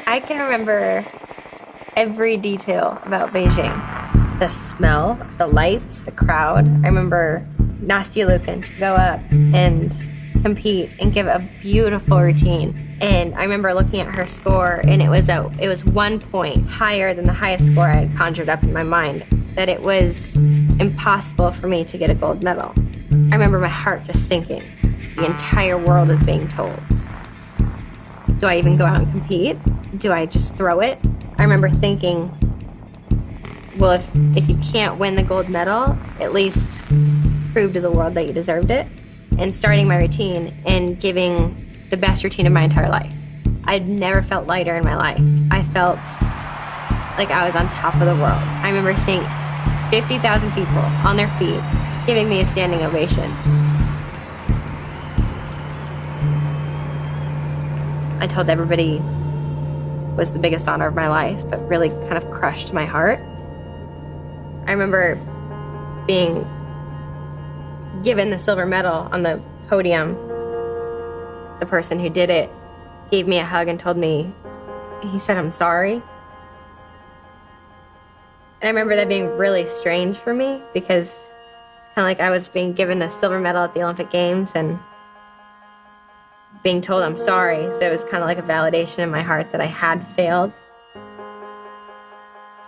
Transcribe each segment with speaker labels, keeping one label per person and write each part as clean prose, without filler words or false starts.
Speaker 1: I can remember every detail about Beijing. The smell, the lights, the crowd. I remember Nastia Liukin to go up and compete and give a beautiful routine. And I remember looking at her score, and it was 1 point higher than the highest score I had conjured up in my mind, that it was impossible for me to get a gold medal. I remember my heart just sinking. The entire world is being told. Do I even go out and compete? Do I just throw it? I remember thinking, well, if you can't win the gold medal, at least prove to the world that you deserved it. And starting my routine and giving the best routine of my entire life. I'd never felt lighter in my life. I felt like I was on top of the world. I remember seeing 50,000 people on their feet giving me a standing ovation. I told everybody it was the biggest honor of my life, but really kind of crushed my heart. I remember being given the silver medal on the podium. The person who did it gave me a hug and told me, he said, "I'm sorry." And I remember that being really strange for me because it's kind of like I was being given a silver medal at the Olympic Games and being told I'm sorry. So it was kind of like a validation in my heart that I had failed.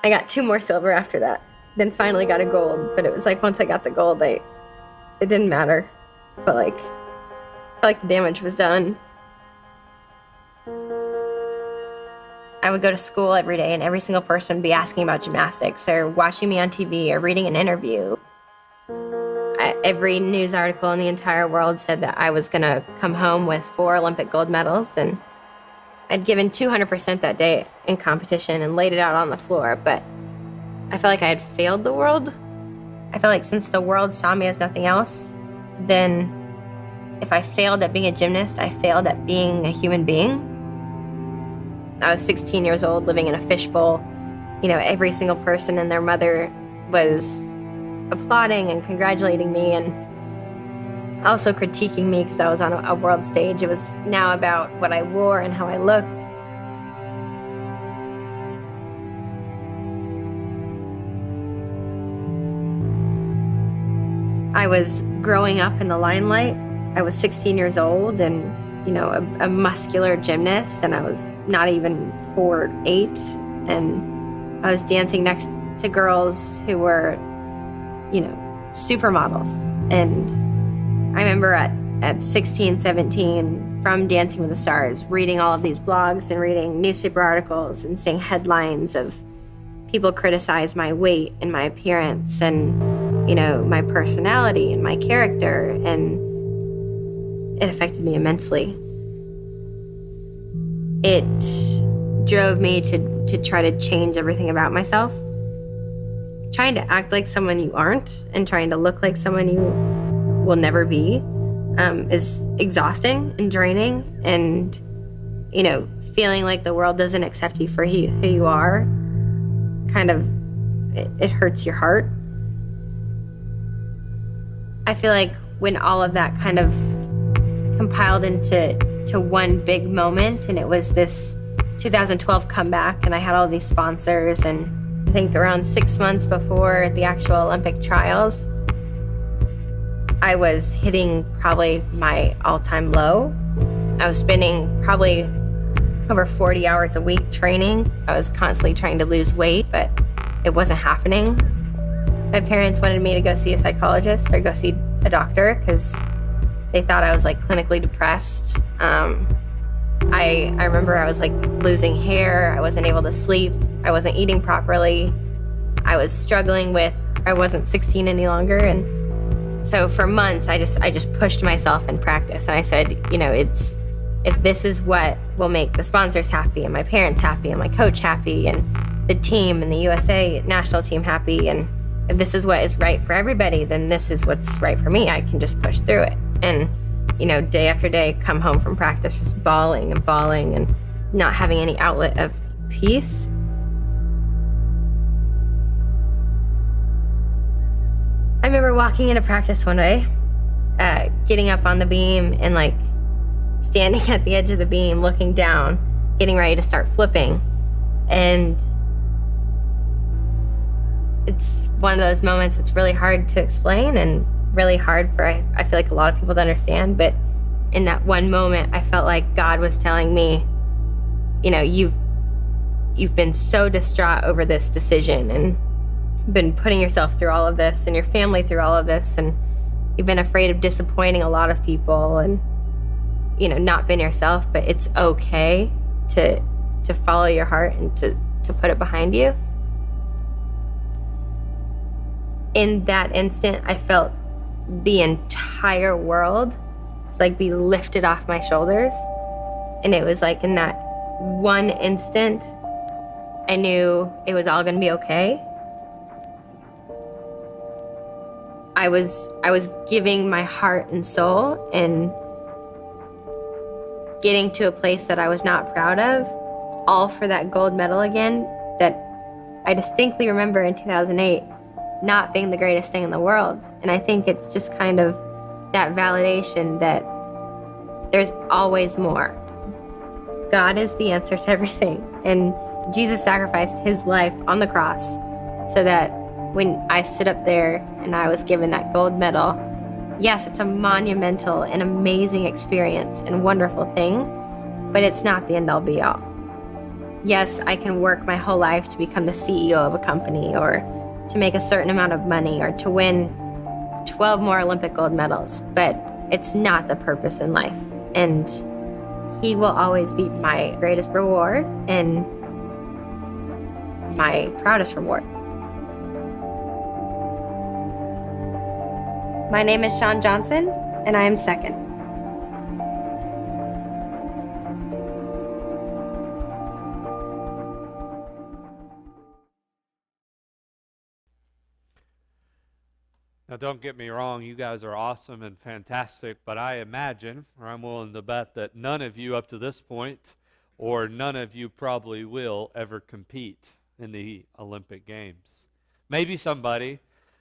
Speaker 1: I got 2 more silver after that, then finally got a gold. But it was like once I got the gold, it didn't matter. I felt like the damage was done. I would go to school every day and every single person would be asking about gymnastics or watching me on TV or reading an interview. Every news article in the entire world said that I was going to come home with 4 Olympic gold medals, and I'd given 200% that day in competition and laid it out on the floor, but I felt like I had failed the world. I felt like since the world saw me as nothing else, then if I failed at being a gymnast, I failed at being a human being. I was 16 years old, living in a fishbowl. You know, every single person and their mother was applauding and congratulating me and also critiquing me because I was on a world stage. It was now about what I wore and how I looked. I was growing up in the limelight. I was 16 years old and, you know, a muscular gymnast, and I was not even 4'8", and I was dancing next to girls who were, you know, supermodels. And I remember at 16, 17, from Dancing with the Stars, reading all of these blogs and reading newspaper articles and seeing headlines of people criticize my weight and my appearance and, you know, my personality and my character, and it affected me immensely. It drove me to try to change everything about myself. Trying to act like someone you aren't and trying to look like someone you will never be is exhausting and draining, and, you know, feeling like the world doesn't accept you for who you are, kind of, it hurts your heart. I feel like when all of that kind of compiled into one big moment, and it was this 2012 comeback, and I had all these sponsors, and I think around 6 months before the actual Olympic trials, I was hitting probably my all-time low. I was spending probably over 40 hours a week training. I was constantly trying to lose weight, but it wasn't happening. My parents wanted me to go see a psychologist or go see a doctor because they thought I was like clinically depressed. I remember I was like losing hair. I wasn't able to sleep. I wasn't eating properly. I was struggling with, I wasn't 16 any longer. And so for months, I just pushed myself in practice. And I said, you know, if this is what will make the sponsors happy and my parents happy and my coach happy and the team and the USA national team happy, and if this is what is right for everybody, then this is what's right for me. I can just push through it. And, you know, day after day, come home from practice just bawling and not having any outlet of peace. I remember walking into practice one day, getting up on the beam and like standing at the edge of the beam, looking down, getting ready to start flipping. And it's one of those moments that's really hard to explain and really hard for, I feel like, a lot of people to understand. But in that one moment, I felt like God was telling me, you've been so distraught over this decision and been putting yourself through all of this and your family through all of this, and you've been afraid of disappointing a lot of people and, not been yourself, but it's okay to follow your heart and to put it behind you. In that instant, I felt the entire world just like be lifted off my shoulders. And it was like in that one instant, I knew it was all gonna be okay. I was giving my heart and soul and getting to a place that I was not proud of, all for that gold medal again, that I distinctly remember in 2008 not being the greatest thing in the world. And I think it's just kind of that validation that there's always more. God is the answer to everything. And Jesus sacrificed his life on the cross so that when I stood up there and I was given that gold medal, yes, it's a monumental and amazing experience and wonderful thing, but it's not the end-all be-all. Yes, I can work my whole life to become the CEO of a company or to make a certain amount of money or to win 12 more Olympic gold medals, but it's not the purpose in life. And he will always be my greatest reward and my proudest reward. My name is Shawn Johnson, and I am second.
Speaker 2: Now, don't get me wrong, you guys are awesome and fantastic, but I imagine, or I'm willing to bet, that none of you up to this point, or none of you probably will ever compete in the Olympic Games. Maybe somebody,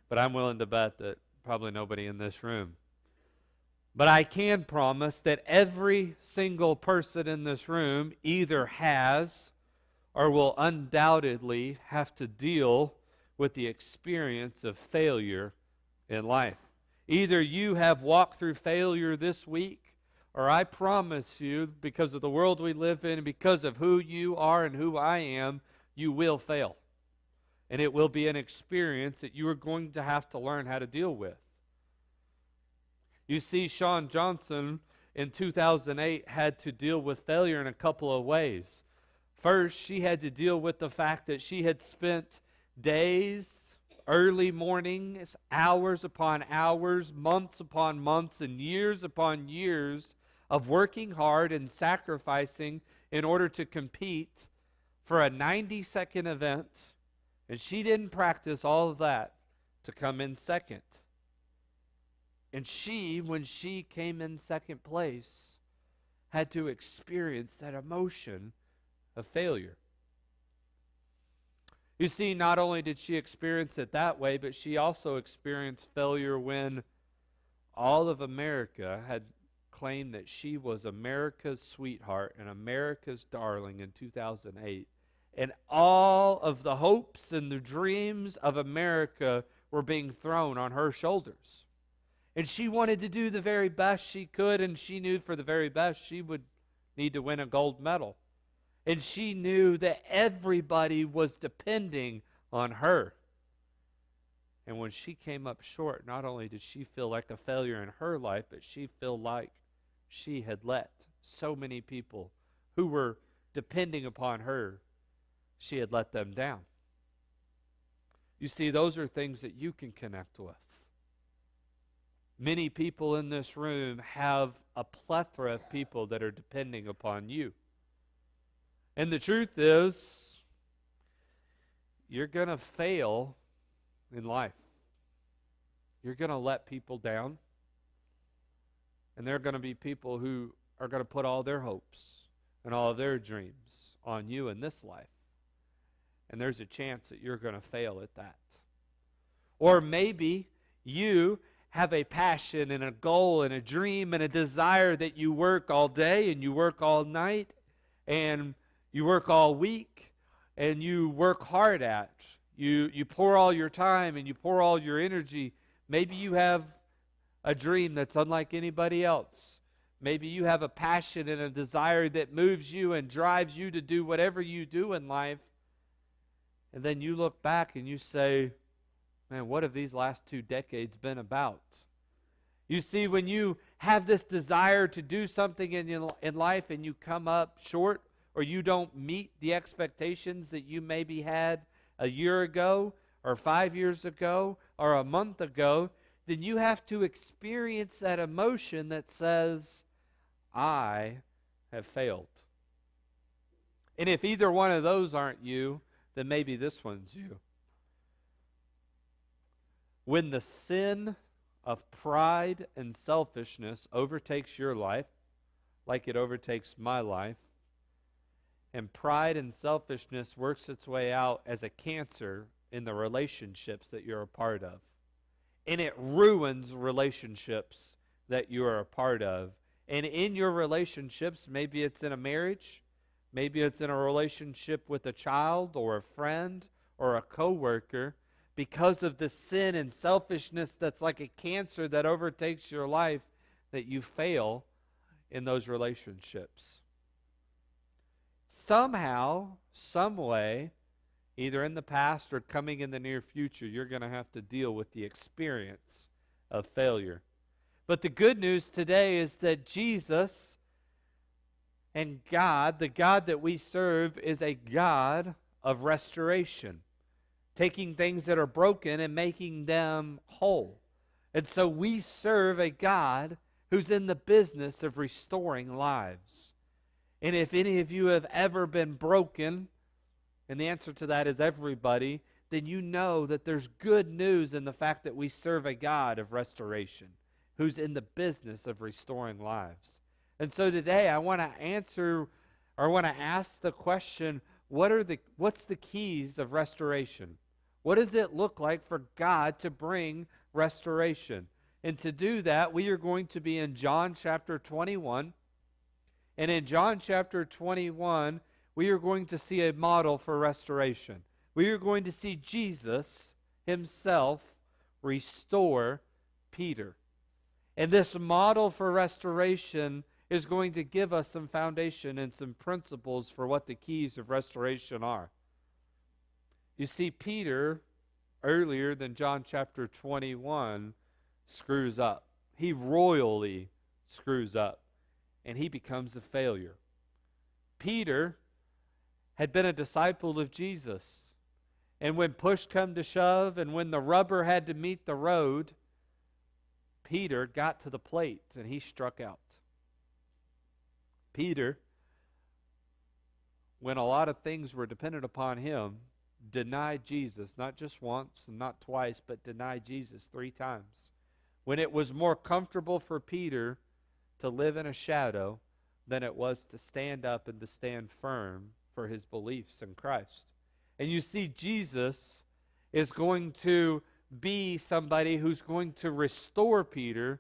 Speaker 2: but I'm willing to bet that probably nobody in this room. But I can promise that every single person in this room either has or will undoubtedly have to deal with the experience of failure in life. Either you have walked through failure this week, or I promise you, because of the world we live in and because of who you are and who I am, you will fail. And it will be an experience that you are going to have to learn how to deal with. You see, Shawn Johnson in 2008 had to deal with failure in a couple of ways. First, she had to deal with the fact that she had spent days, early mornings, hours upon hours, months upon months, and years upon years of working hard and sacrificing in order to compete for a 90-second event. And she didn't practice all of that to come in second. And she, when she came in second place, had to experience that emotion of failure. You see, not only did she experience it that way, but she also experienced failure when all of America had claimed that she was America's sweetheart and America's darling in 2008. And all of the hopes and the dreams of America were being thrown on her shoulders. And she wanted to do the very best she could, and she knew for the very best she would need to win a gold medal. And she knew that everybody was depending on her. And when she came up short, not only did she feel like a failure in her life, but she felt like she had let so many people who were depending upon her, she had let them down. You see, those are things that you can connect with. Many people in this room have a plethora of people that are depending upon you. And the truth is, you're going to fail in life. You're going to let people down. And there are going to be people who are going to put all their hopes and all of their dreams on you in this life. And there's a chance that you're going to fail at that. Or maybe you have a passion and a goal and a dream and a desire that you work all day and you work all night and you work all week and you work hard at. You pour all your time and you pour all your energy. Maybe you have a dream that's unlike anybody else. Maybe you have a passion and a desire that moves you and drives you to do whatever you do in life. And then you look back and you say, man, what have these last 2 decades been about? You see, when you have this desire to do something in life and you come up short or you don't meet the expectations that you maybe had a year ago or 5 years ago or a month ago, then you have to experience that emotion that says, I have failed. And if either one of those aren't you, then maybe this one's you. When the sin of pride and selfishness overtakes your life, like it overtakes my life, and pride and selfishness works its way out as a cancer in the relationships that you're a part of, and it ruins relationships that you are a part of. And in your relationships, maybe it's in a marriage, maybe it's in a relationship with a child or a friend or a coworker, because of the sin and selfishness that's like a cancer that overtakes your life, that you fail in those relationships. Somehow, some way, either in the past or coming in the near future, you're going to have to deal with the experience of failure. But the good news today is that Jesus and God, the God that we serve, is a God of restoration, taking things that are broken and making them whole. And so we serve a God who's in the business of restoring lives. And if any of you have ever been broken, and the answer to that is everybody, then you know that there's good news in the fact that we serve a God of restoration who's in the business of restoring lives. And so today I want to answer, or I want to ask the question, what's the keys of restoration? What does it look like for God to bring restoration? And to do that, we are going to be in John chapter 21. And in John chapter 21, we are going to see a model for restoration. We are going to see Jesus himself restore Peter. And this model for restoration is going to give us some foundation and some principles for what the keys of restoration are. You see, Peter, earlier than John chapter 21, screws up. He royally screws up, and he becomes a failure. Peter had been a disciple of Jesus, and when push come to shove, and when the rubber had to meet the road, Peter got to the plate, and he struck out. Peter, when a lot of things were dependent upon him, denied Jesus, not just once and not twice, but denied Jesus 3 times. When it was more comfortable for Peter to live in a shadow than it was to stand up and to stand firm for his beliefs in Christ. And you see, Jesus is going to be somebody who's going to restore Peter,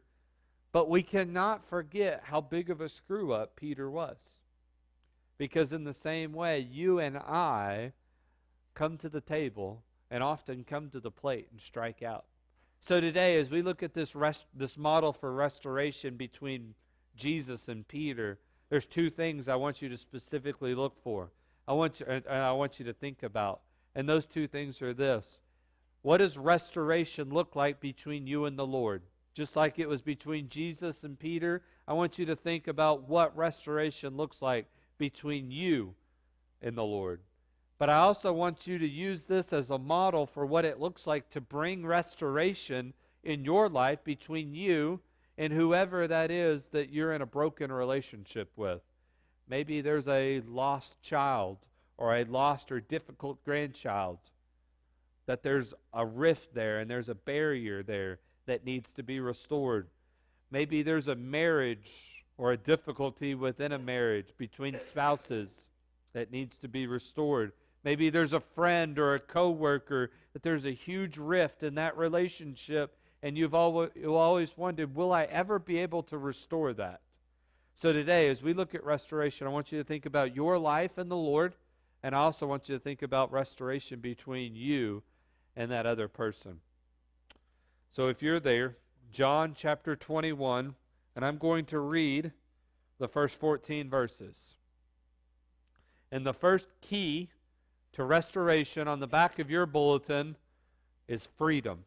Speaker 2: but we cannot forget how big of a screw-up Peter was. Because in the same way, you and I come to the table and often come to the plate and strike out. So today, as we look at this model for restoration between Jesus and Peter, there's 2 things I want you to specifically look for. I want you to think about. And those 2 things are this. What does restoration look like between you and the Lord? Just like it was between Jesus and Peter, I want you to think about what restoration looks like between you and the Lord. But I also want you to use this as a model for what it looks like to bring restoration in your life between you and whoever that is that you're in a broken relationship with. Maybe there's a lost child or a lost or difficult grandchild, that there's a rift there and there's a barrier there that needs to be restored. Maybe there's a marriage or a difficulty within a marriage between spouses that needs to be restored. Maybe there's a friend or a coworker that there's a huge rift in that relationship and you always wondered, will I ever be able to restore that? So today, as we look at restoration, I want you to think about your life and the Lord, and I also want you to think about restoration between you and that other person. So if you're there, John chapter 21, and I'm going to read the first 14 verses. And the first key to restoration on the back of your bulletin is freedom.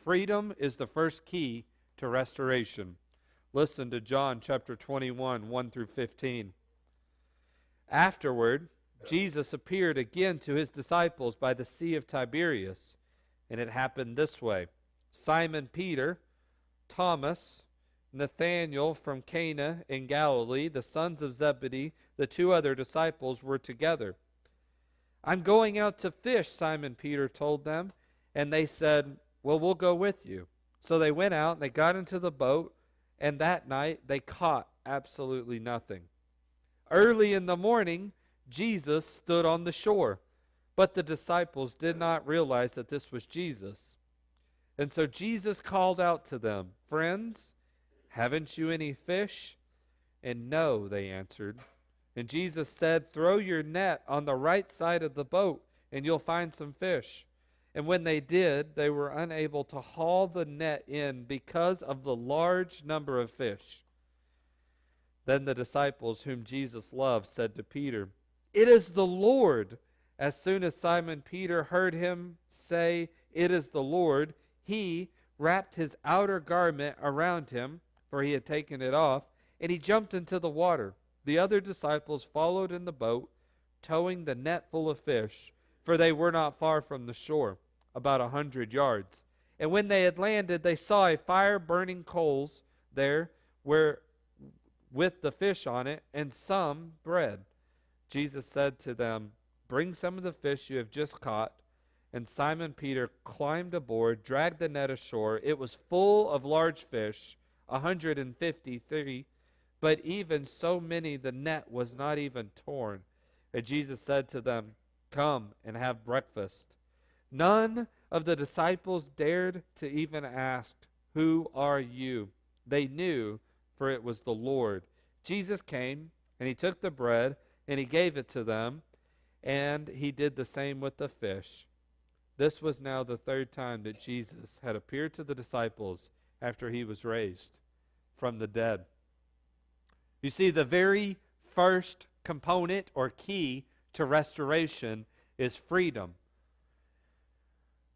Speaker 2: Freedom is the first key to restoration. Listen to John chapter 21, 1 through 15. Afterward, Jesus appeared again to his disciples by the Sea of Tiberias, and it happened this way. Simon Peter, Thomas, Nathanael from Cana in Galilee, the sons of Zebedee, the two other disciples were together. I'm going out to fish, Simon Peter told them, and they said, well, we'll go with you. So they went out and they got into the boat, and that night they caught absolutely nothing. Early in the morning, Jesus stood on the shore, but the disciples did not realize that this was Jesus. And so Jesus called out to them, friends, haven't you any fish? And no, they answered. And Jesus said, throw your net on the right side of the boat, and you'll find some fish. And when they did, they were unable to haul the net in because of the large number of fish. Then the disciples whom Jesus loved said to Peter, it is the Lord. As soon as Simon Peter heard him say, it is the Lord, he wrapped his outer garment around him, for he had taken it off, and he jumped into the water. The other disciples followed in the boat, towing the net full of fish, for they were not far from the shore, about 100 yards. And when they had landed, they saw a fire burning coals there with the fish on it, and some bread. Jesus said to them, bring some of the fish you have just caught. And Simon Peter climbed aboard, dragged the net ashore. It was full of large fish, 153, but even so many the net was not even torn. And Jesus said to them, come and have breakfast. None of the disciples dared to even ask, who are you? They knew, for it was the Lord. Jesus came, and he took the bread, and he gave it to them, and he did the same with the fish. This was now the third time that Jesus had appeared to the disciples after he was raised from the dead. You see, the very first component or key to restoration is freedom.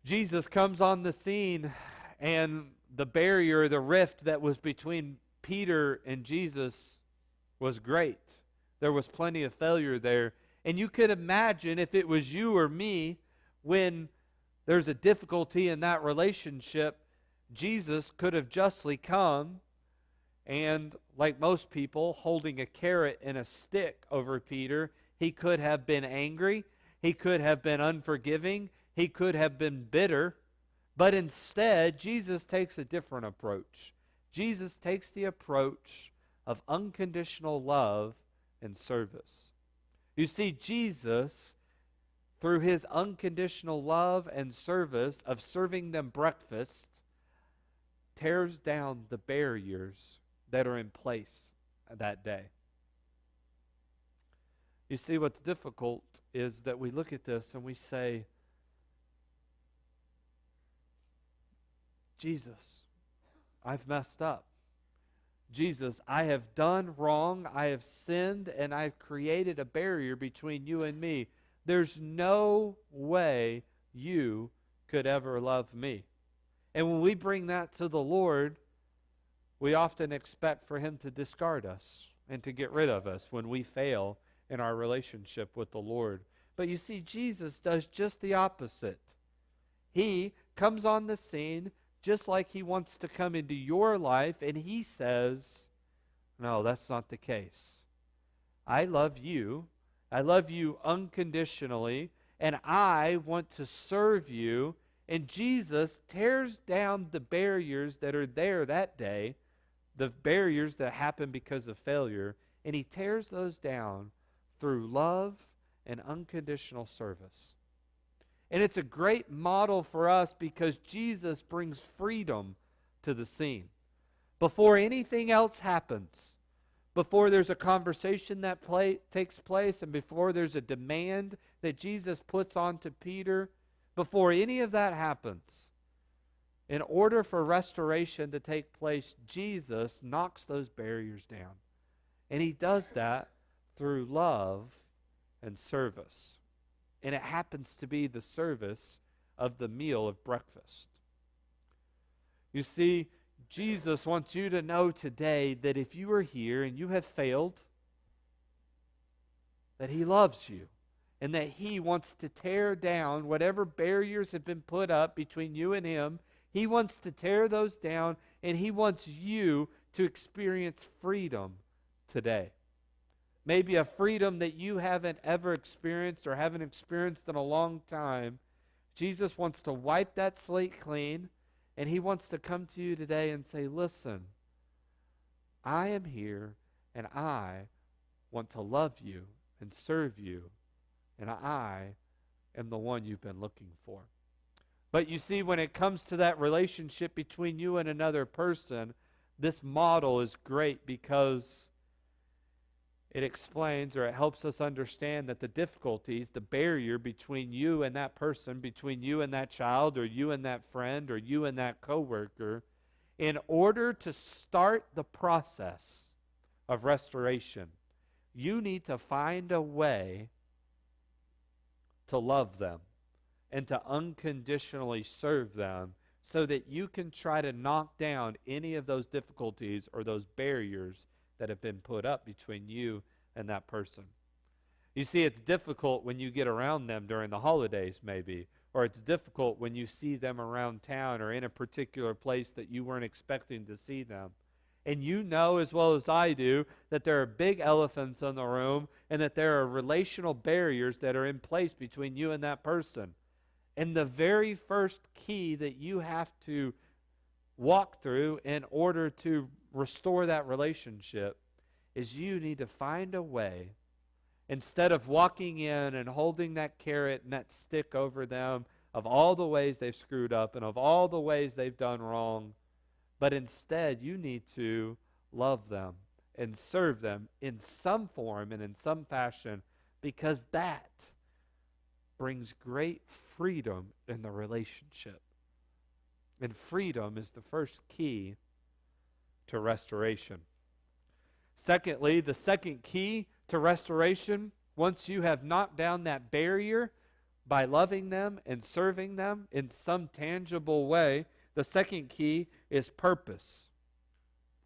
Speaker 2: Jesus comes on the scene, and the barrier, the rift that was between Peter and Jesus was great. There was plenty of failure there. And you could imagine if it was you or me, when there's a difficulty in that relationship, Jesus could have justly come and, like most people, holding a carrot and a stick over Peter, he could have been angry, he could have been unforgiving, he could have been bitter, but instead, Jesus takes a different approach. Jesus takes the approach of unconditional love and service. You see, Jesus, through his unconditional love and service of serving them breakfast, tears down the barriers that are in place that day. You see, what's difficult is that we look at this and we say, Jesus, I've messed up. Jesus, I have done wrong, I have sinned, and I've created a barrier between you and me. There's no way you could ever love me. And when we bring that to the Lord, we often expect for him to discard us and to get rid of us when we fail in our relationship with the Lord. But you see, Jesus does just the opposite. He comes on the scene just like he wants to come into your life, and he says, no, that's not the case. I love you. I love you unconditionally, and I want to serve you. And Jesus tears down the barriers that are there that day, the barriers that happen because of failure, and he tears those down through love and unconditional service. And it's a great model for us because Jesus brings freedom to the scene. Before anything else happens, before there's a conversation that takes place, and before there's a demand that Jesus puts onto Peter, before any of that happens, in order for restoration to take place, Jesus knocks those barriers down. And he does that through love and service. And it happens to be the service of the meal of breakfast. You see, Jesus wants you to know today that if you are here and you have failed, that he loves you and that he wants to tear down whatever barriers have been put up between you and him. He wants to tear those down, and he wants you to experience freedom today. Maybe a freedom that you haven't ever experienced or haven't experienced in a long time. Jesus wants to wipe that slate clean, and he wants to come to you today and say, listen, I am here, and I want to love you and serve you, and I am the one you've been looking for. But you see, when it comes to that relationship between you and another person, this model is great because it explains, or it helps us understand, that the difficulties, the barrier between you and that person, between you and that child, or you and that friend, or you and that coworker, in order to start the process of restoration, you need to find a way to love them and to unconditionally serve them so that you can try to knock down any of those difficulties or those barriers that have been put up between you and that person. You see, it's difficult when you get around them during the holidays maybe, or it's difficult when you see them around town or in a particular place that you weren't expecting to see them. And you know as well as I do that there are big elephants in the room and that there are relational barriers that are in place between you and that person. And the very first key that you have to walk through in order to restore that relationship is you need to find a way, instead of walking in and holding that carrot and that stick over them of all the ways they've screwed up and of all the ways they've done wrong, but instead you need to love them and serve them in some form and in some fashion, because that brings great freedom in the relationship. And freedom is the first key to restoration. Secondly, the second key to restoration, once you have knocked down that barrier by loving them and serving them in some tangible way, the second key is purpose.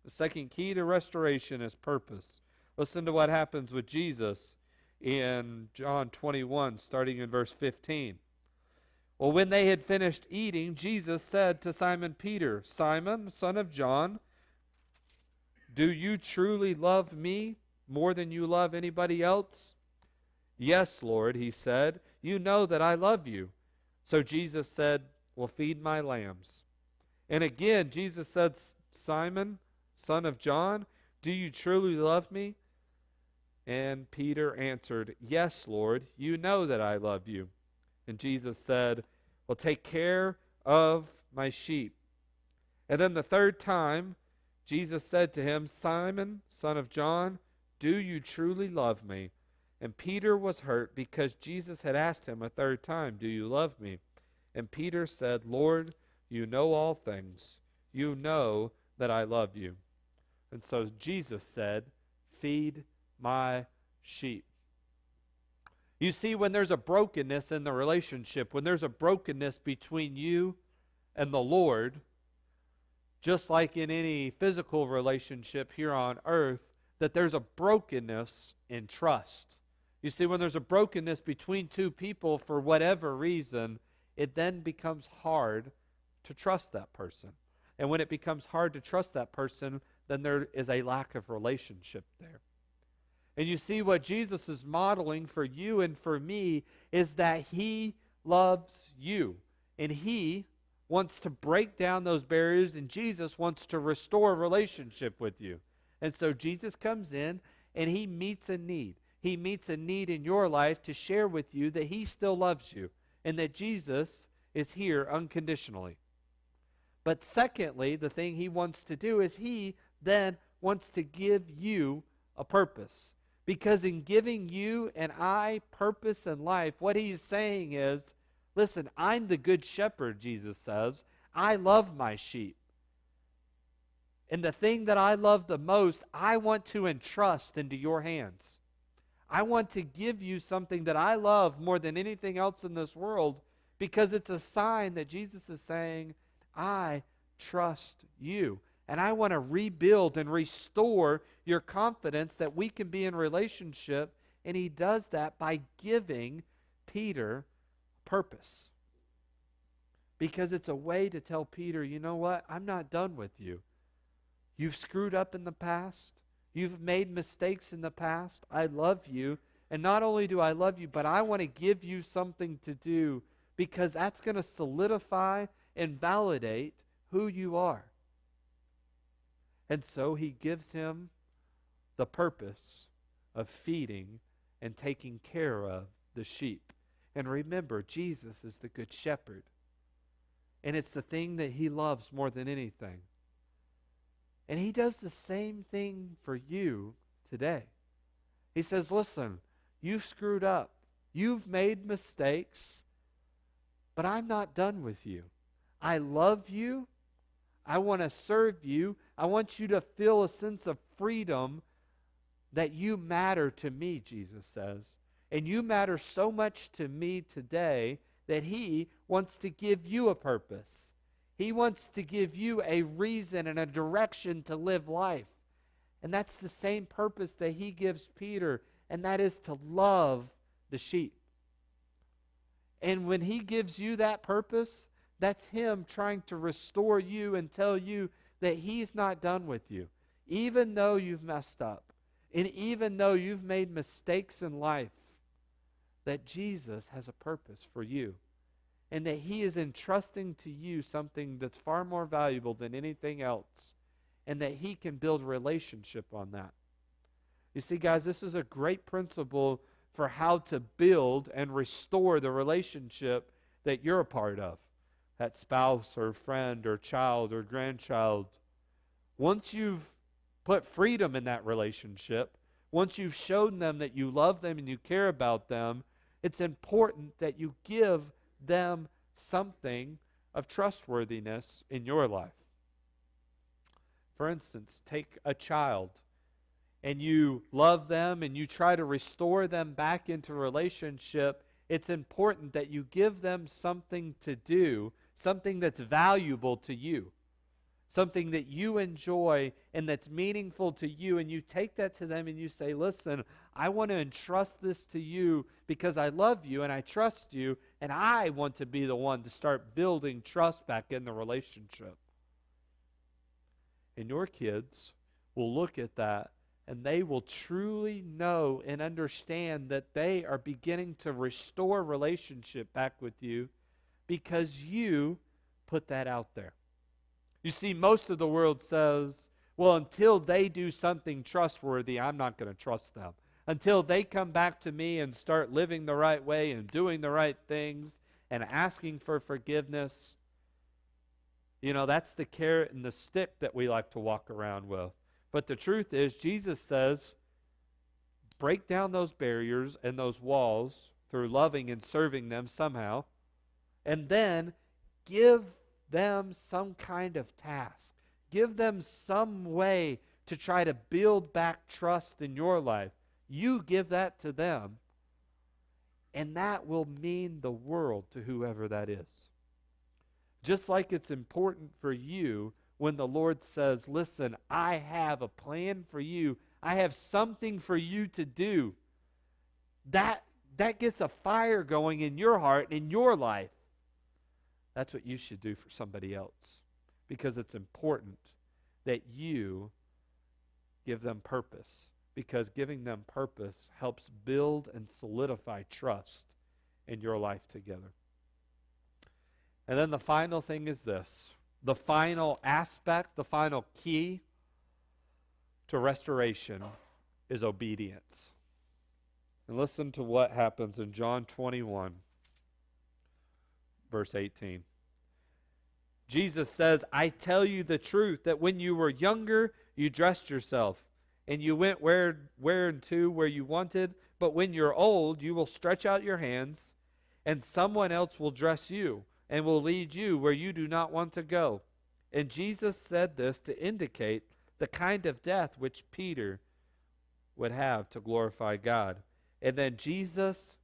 Speaker 2: The second key to restoration is purpose. Listen to what happens with Jesus in John 21, starting in verse 15. Well, when they had finished eating, Jesus said to Simon Peter, Simon, son of John, do you truly love me more than you love anybody else? Yes, Lord, he said, you know that I love you. So Jesus said, well, feed my lambs. And again, Jesus said, Simon, son of John, do you truly love me? And Peter answered, yes, Lord, you know that I love you. And Jesus said, well, take care of my sheep. And then the third time, Jesus said to him, Simon, son of John, do you truly love me? And Peter was hurt because Jesus had asked him a third time, do you love me? And Peter said, Lord, you know all things. You know that I love you. And so Jesus said, feed my sheep. You see, when there's a brokenness in the relationship, when there's a brokenness between you and the Lord, just like in any physical relationship here on earth, that there's a brokenness in trust. You see, when there's a brokenness between two people for whatever reason, it then becomes hard to trust that person. And when it becomes hard to trust that person, then there is a lack of relationship there. And you see, what Jesus is modeling for you and for me is that he loves you. And he wants to break down those barriers, and Jesus wants to restore a relationship with you. And so Jesus comes in and he meets a need. He meets a need in your life to share with you that he still loves you and that Jesus is here unconditionally. But secondly, the thing he wants to do is he then wants to give you a purpose. Because in giving you and I purpose in life, what he's saying is, listen, I'm the good shepherd, Jesus says. I love my sheep. And the thing that I love the most, I want to entrust into your hands. I want to give you something that I love more than anything else in this world, because it's a sign that Jesus is saying, I trust you. And I want to rebuild and restore your confidence that we can be in relationship. And he does that by giving Peter purpose. Because it's a way to tell Peter, you know what? I'm not done with you. You've screwed up in the past. You've made mistakes in the past. I love you. And not only do I love you, but I want to give you something to do, because that's going to solidify and validate who you are. And so he gives him the purpose of feeding and taking care of the sheep. And remember, Jesus is the good shepherd. And it's the thing that he loves more than anything. And he does the same thing for you today. He says, listen, you've screwed up. You've made mistakes, but I'm not done with you. I love you. I want to serve you. I want you to feel a sense of freedom that you matter to me, Jesus says. And you matter so much to me today that he wants to give you a purpose. He wants to give you a reason and a direction to live life. And that's the same purpose that he gives Peter, and that is to love the sheep. And when he gives you that purpose, that's him trying to restore you and tell you that he's not done with you. Even though you've messed up, and even though you've made mistakes in life, that Jesus has a purpose for you. And that he is entrusting to you something that's far more valuable than anything else. And that he can build relationship on that. You see, guys, this is a great principle for how to build and restore the relationship that you're a part of. That spouse or friend or child or grandchild. Once you've put freedom in that relationship, once you've shown them that you love them and you care about them, it's important that you give them something of trustworthiness in your life. For instance, take a child and you love them and you try to restore them back into relationship. It's important that you give them something to do, something that's valuable to you, something that you enjoy and that's meaningful to you, and you take that to them and you say, listen, I want to entrust this to you because I love you and I trust you, and I want to be the one to start building trust back in the relationship. And your kids will look at that and they will truly know and understand that they are beginning to restore relationship back with you because you put that out there. You see, most of the world says, well, until they do something trustworthy, I'm not going to trust them. Until they come back to me and start living the right way and doing the right things and asking for forgiveness, you know, that's the carrot and the stick that we like to walk around with. But the truth is, Jesus says, break down those barriers and those walls through loving and serving them somehow, and then give them some kind of task. Give them some way to try to build back trust in your life. You give that to them, and that will mean the world to whoever that is. Just like it's important for you when the Lord says, listen, I have a plan for you. I have something for you to do. That gets a fire going in your heart and in your life. That's what you should do for somebody else, because it's important that you give them purpose, because giving them purpose helps build and solidify trust in your life together. And then the final thing is this. The final aspect, the final key to restoration is obedience. And listen to what happens in John 21. verse 18. Jesus says, I tell you the truth, that when you were younger, you dressed yourself, and you went where you wanted. But when you're old, you will stretch out your hands, and someone else will dress you, and will lead you where you do not want to go. And Jesus said this to indicate the kind of death which Peter would have to glorify God. And then Jesus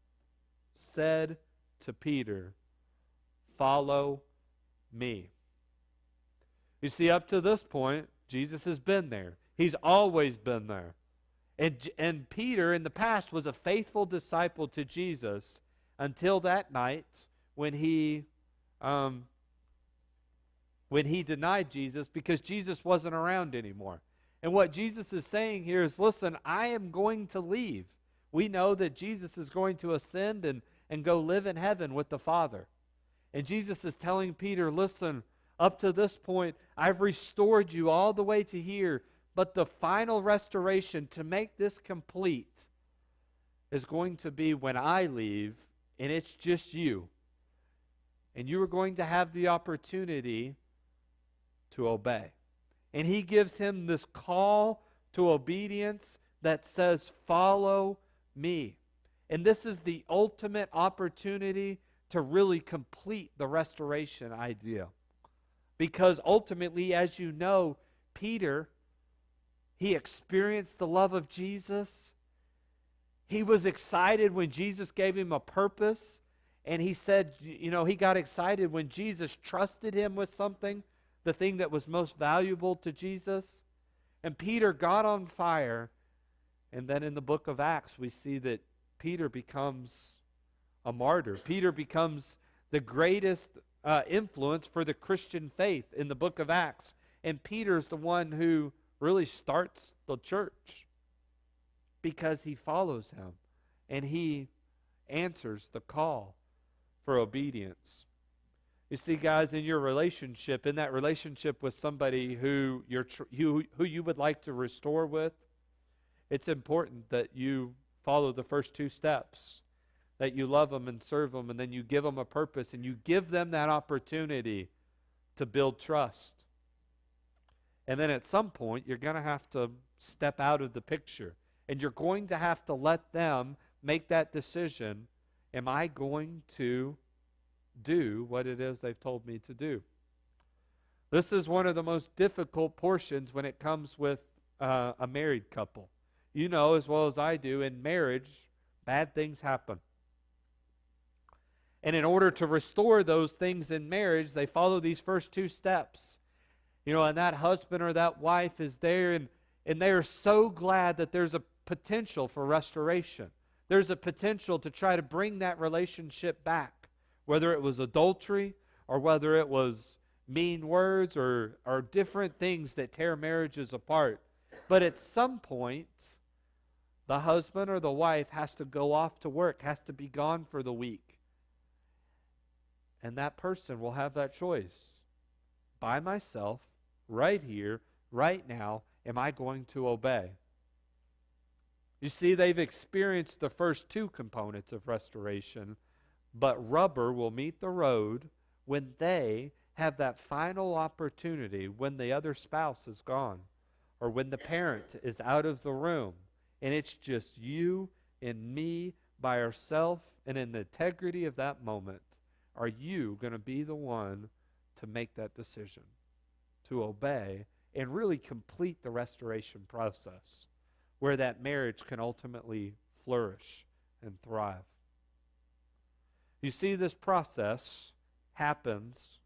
Speaker 2: said to Peter, follow me. You see, up to this point, Jesus has been there. He's always been there. And Peter in the past was a faithful disciple to Jesus until that night when he denied Jesus because Jesus wasn't around anymore. And what Jesus is saying here is, listen, I am going to leave. We know that Jesus is going to ascend and go live in heaven with the Father. And Jesus is telling Peter, listen, up to this point, I've restored you all the way to here, but the final restoration to make this complete is going to be when I leave, and it's just you. And you are going to have the opportunity to obey. And he gives him this call to obedience that says, follow me. And this is the ultimate opportunity to really complete the restoration idea. Because ultimately, as you know, Peter, he experienced the love of Jesus. He was excited when Jesus gave him a purpose. And he said, he got excited when Jesus trusted him with something, the thing that was most valuable to Jesus. And Peter got on fire. And then in the book of Acts, we see that Peter becomes a martyr. Peter becomes the greatest influence for the Christian faith in the book of Acts. And Peter's the one who really starts the church because he follows him and he answers the call for obedience. You see, guys, in your relationship, in that relationship with somebody who you would like to restore with, it's important that you follow the first two steps, that you love them and serve them, and then you give them a purpose, and you give them that opportunity to build trust. And then at some point, you're going to have to step out of the picture, and you're going to have to let them make that decision. Am I going to do what it is they've told me to do? This is one of the most difficult portions when it comes with a married couple. You know as well as I do, in marriage, bad things happen. And in order to restore those things in marriage, they follow these first two steps. And that husband or that wife is there, and they are so glad that there's a potential for restoration. There's a potential to try to bring that relationship back, whether it was adultery or whether it was mean words or different things that tear marriages apart. But at some point, the husband or the wife has to go off to work, has to be gone for the week. And that person will have that choice. By myself, right here, right now, am I going to obey? You see, they've experienced the first two components of restoration, but rubber will meet the road when they have that final opportunity, when the other spouse is gone, or when the parent is out of the room, and it's just you and me by ourselves, and in the integrity of that moment, are you going to be the one to make that decision, to obey, and really complete the restoration process, where that marriage can ultimately flourish and thrive? You see, this process happens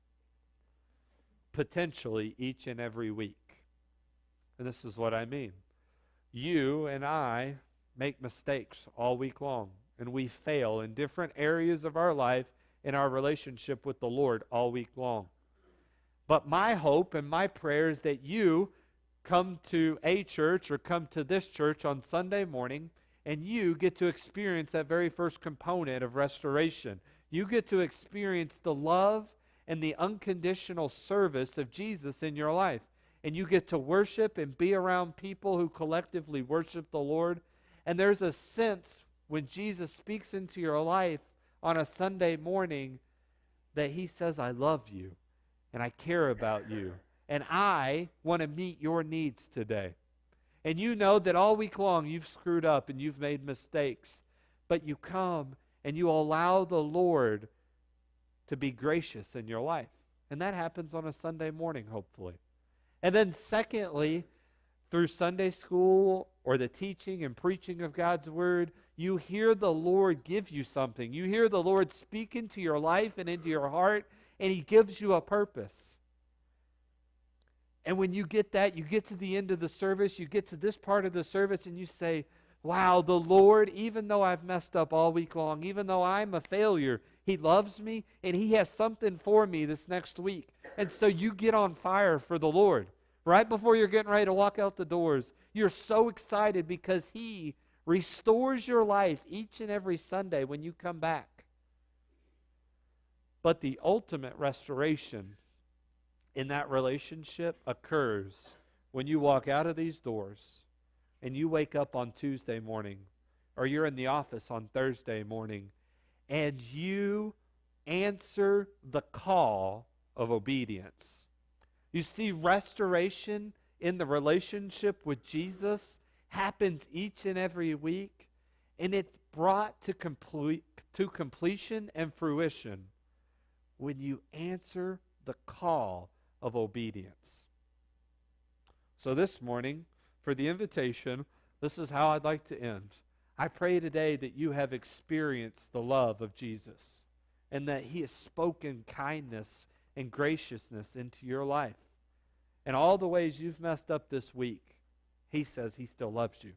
Speaker 2: potentially each and every week. And this is what I mean. You and I make mistakes all week long, and we fail in different areas of our life in our relationship with the Lord all week long. But my hope and my prayer is that you come to a church or come to this church on Sunday morning, and you get to experience that very first component of restoration. You get to experience the love and the unconditional service of Jesus in your life. And you get to worship and be around people who collectively worship the Lord. And there's a sense when Jesus speaks into your life on a Sunday morning that he says, I love you and I care about you and I want to meet your needs today. And you know that all week long you've screwed up and you've made mistakes, but you come and you allow the Lord to be gracious in your life. And that happens on a Sunday morning, hopefully. And then secondly, through Sunday school or the teaching and preaching of God's Word, you hear the Lord give you something. You hear the Lord speak into your life and into your heart, and He gives you a purpose. And when you get that, you get to the end of the service, you get to this part of the service, and you say, wow, the Lord, even though I've messed up all week long, even though I'm a failure, He loves me, and He has something for me this next week. And so you get on fire for the Lord. Right before you're getting ready to walk out the doors, you're so excited because He restores your life each and every Sunday when you come back. But the ultimate restoration in that relationship occurs when you walk out of these doors and you wake up on Tuesday morning, or you're in the office on Thursday morning, and you answer the call of obedience. You see, restoration in the relationship with Jesus happens each and every week, and it's brought to completion and fruition when you answer the call of obedience. So this morning, for the invitation, this is how I'd like to end. I pray today that you have experienced the love of Jesus and that He has spoken kindness and graciousness into your life. And all the ways you've messed up this week, He says He still loves you.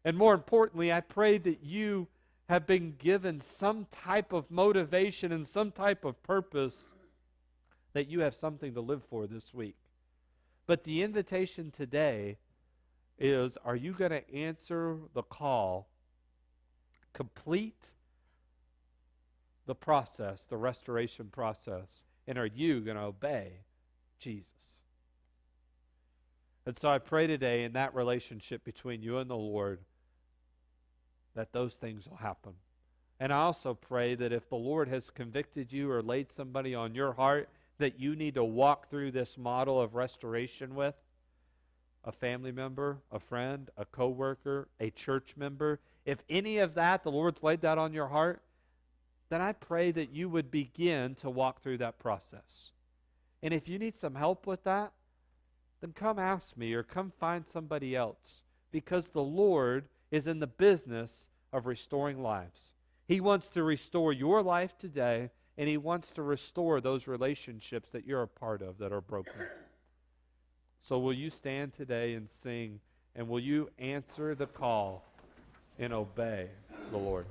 Speaker 2: And more importantly, I pray that you have been given some type of motivation and some type of purpose, that you have something to live for this week. But the invitation today is, are you going to answer the call, complete the process, the restoration process, and are you going to obey Jesus? And so I pray today in that relationship between you and the Lord that those things will happen. And I also pray that if the Lord has convicted you or laid somebody on your heart that you need to walk through this model of restoration with, a family member, a friend, a coworker, a church member, if any of that, the Lord's laid that on your heart, then I pray that you would begin to walk through that process. And if you need some help with that, then come ask me or come find somebody else, because the Lord is in the business of restoring lives. He wants to restore your life today, and He wants to restore those relationships that you're a part of that are broken. So will you stand today and sing, and will you answer the call and obey the Lord?